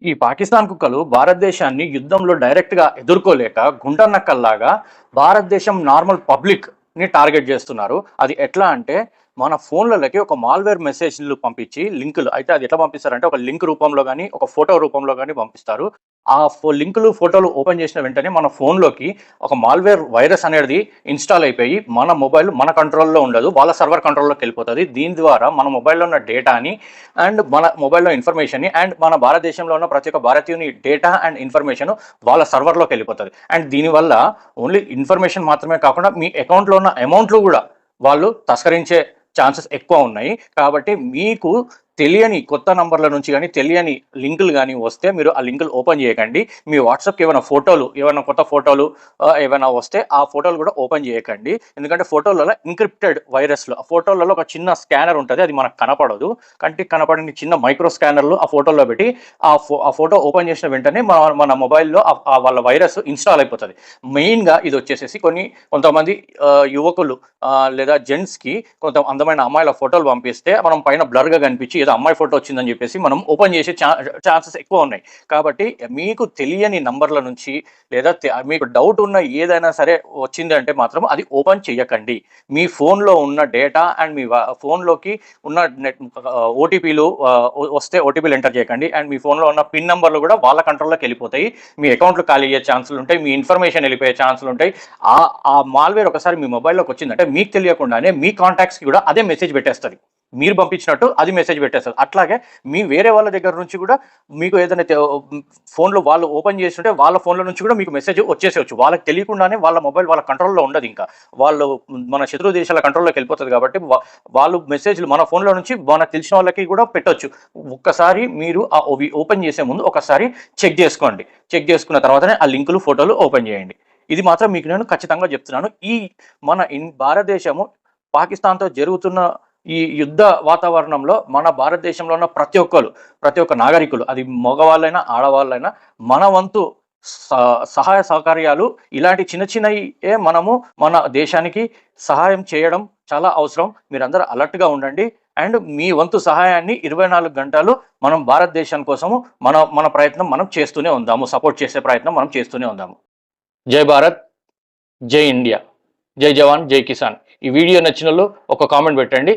ఈ పాకిస్తాన్ కుక్కలు భారతదేశాన్ని యుద్ధంలో డైరెక్ట్‌గా ఎదుర్కోలేక గుంటనక్కల్లాగా భారతదేశం నార్మల్ పబ్లిక్‌ని టార్గెట్ చేస్తున్నారు. అది ఎట్లా అంటే మన ఫోన్‌లలోకి ఒక మాల్‌వేర్ మెసేజ్‌లు పంపించి లింకులు అయితే అది ఎట్లా పంపిస్తారంటే ఒక లింక్ రూపంలో గాని, ఒక ఫోటో రూపంలో గాని పంపిస్తారు. ఆ లింకులు, ఫోటోలు ఓపెన్ చేసిన వెంటనే మన ఫోన్‌లోకి ఒక మాల్‌వేర్ వైరస్ అనేది ఇన్‌స్టాల్ అయిపోయి మన మొబైల్ మన కంట్రోల్‌లో ఉండదు. వాళ్ళ సర్వర్ కంట్రోల్‌లోకెళ్ళిపోతది. దీని ద్వారా మన మొబైల్‌లో ఉన్న డేటాని మన మొబైల్‌లో ఇన్ఫర్మేషన్‌ని మన భారతదేశంలో ఉన్న ప్రతి ఒక్క భారతీయుని డేటా అండ్ ఇన్ఫర్మేషన్ వాళ్ళ సర్వర్‌లోకెళ్ళిపోతది. దీనివల్ల ఓన్లీ ఇన్ఫర్మేషన్ మాత్రమే కాకుండా మీ అకౌంట్‌లో ఉన్న అమౌంట్‌లు గూడా వాళ్ళు తస్కరించే ఛాన్సెస్ ఎక్కువ ఉన్నాయి. కాబట్టి మీకు తెలియని కొత్త నంబర్ల నుంచి గాని, తెలియని లింకులు గాని వస్తే మీరు ఆ లింకులు ఓపెన్ చేయకండి. మీ వాట్సాప్‌కి ఏవైనా కొత్త ఫోటోలు ఏవైనా వస్తే ఆ ఫోటోలు కూడా ఓపెన్ చేయకండి. ఎందుకంటే ఫోటోలలో ఎంక్రిప్టెడ్ వైరస్‌లు ఆ ఫోటోలలో ఒక చిన్న స్కానర్ ఉంటది. అది మనకు కనపడదు. కంటికి కనపడని చిన్న మైక్రో స్కానర్‌లు ఆ ఫోటోలో పెట్టి ఆ ఫోటో ఓపెన్ చేసిన వెంటనే మన మొబైల్‌లో వాళ్ళ వైరస్ ఇన్‌స్టాల్ అయిపోతది. మెయిన్‌గా ఇదొచ్చేసేసి కొంతమంది యువకులు లేదా జెంట్స్‌కి అందమైన అమ్మాయిల ఫోటోలు పంపిస్తే మనం పైన బ్లర్‌గా కనిపించి ఏదో అమ్మాయి ఫోటో వచ్చిందని చెప్పేసి మనం ఓపెన్ చేసే ఛాన్సెస్ ఎక్కువ ఉన్నాయి. కాబట్టి మీకు తెలియని నంబర్ల నుంచి లేదా మీకు డౌట్ ఉన్న ఏదైనా సరే వచ్చింది అంటే మాత్రం అది ఓపెన్ చేయకండి. మీ ఫోన్‌లో ఉన్న డేటా అండ్ మీ ఫోన్‌లోకి ఉన్న ఓటీపీలు వస్తే ఓటీపీలు ఎంటర్ చేయకండి. అండ్ మీ ఫోన్‌లో ఉన్న పిన్ నంబర్లు కూడా వాళ్ళ కంట్రోల్‌లోకి వెళ్ళిపోతాయి. మీ అకౌంట్లు ఖాళీ అయ్యే ఛాన్సులు ఉంటాయి. మీ ఇన్ఫర్మేషన్ వెళ్ళిపోయే ఛాన్సులు ఉంటాయి. ఆ మాల్‌వేర్ ఒకసారి మీ మొబైల్‌లోకి వచ్చిందంటే మీకు తెలియకుండానే మీ కాంటాక్ట్స్‌కి కూడా అదే మెసేజ్ పెట్టేస్తది. మీరు పంపించినట్టు అది మెసేజ్ పెట్టేస్తది. అట్లాగే వేరే వాళ్ళ దగ్గర నుంచి కూడా మీకు ఏదైనా ఫోన్‌లో వాళ్ళు ఓపెన్ చేసుంటే వాళ్ళ ఫోన్‌లో నుంచి కూడా మీకు మెసేజ్ వచ్చేసేయొచ్చు. వాళ్ళకి తెలియకుండానే వాళ్ళ మొబైల్ వాళ్ళ కంట్రోల్‌లో ఉండదింకా. వాళ్ళు మన శత్రు దేశాల కంట్రోల్‌లోకి వెళ్ళిపోతది కాబట్టి వాళ్ళు మెసేజ్‌లు మన ఫోన్‌లో నుంచి మనకు తెలిసిన వాళ్ళకి కూడా పెట్టొచ్చు. ఒక్కసారి మీరు అవి ఓపెన్ చేసే ముందు ఒకసారి చెక్ చేసుకోండి. చెక్ చేసుకున్న తర్వాతనే ఆ లింకులు, ఫోటోలు ఓపెన్ చేయండి. ఇది మాత్రం మీకు నేను ఖచ్చితంగా చెప్తున్నాను. మన భారతదేశము పాకిస్తాన్‌తో జరుగుతున్న ఈ యుద్ధ వాతావరణంలో మన భారతదేశంలో ఉన్న ప్రతి ఒక్క నాగరికులు అది మగవాళ్ళైనా, ఆడవాళ్ళైనా మన వంతు సహాయ సహకార్యాలు ఇలాంటి చిన్న చిన్నయే మనము మన దేశానికి సహాయం చేయడం చాలా అవసరం. మీరందరూ అలర్ట్‌గా ఉండండి. అండ్ మీ వంతు సహాయాన్ని 24 గంటలు మనం భారతదేశం కోసము మన ప్రయత్నం మనం చేస్తూనే ఉందాము. సపోర్ట్ చేసే ప్రయత్నం మనం చేస్తూనే ఉందాము. జై భారత్! జై ఇండియా! జై జవాన్! జై కిసాన్! ఈ వీడియో నచ్చినోళ్ళు ఒక కామెంట్ పెట్టండి.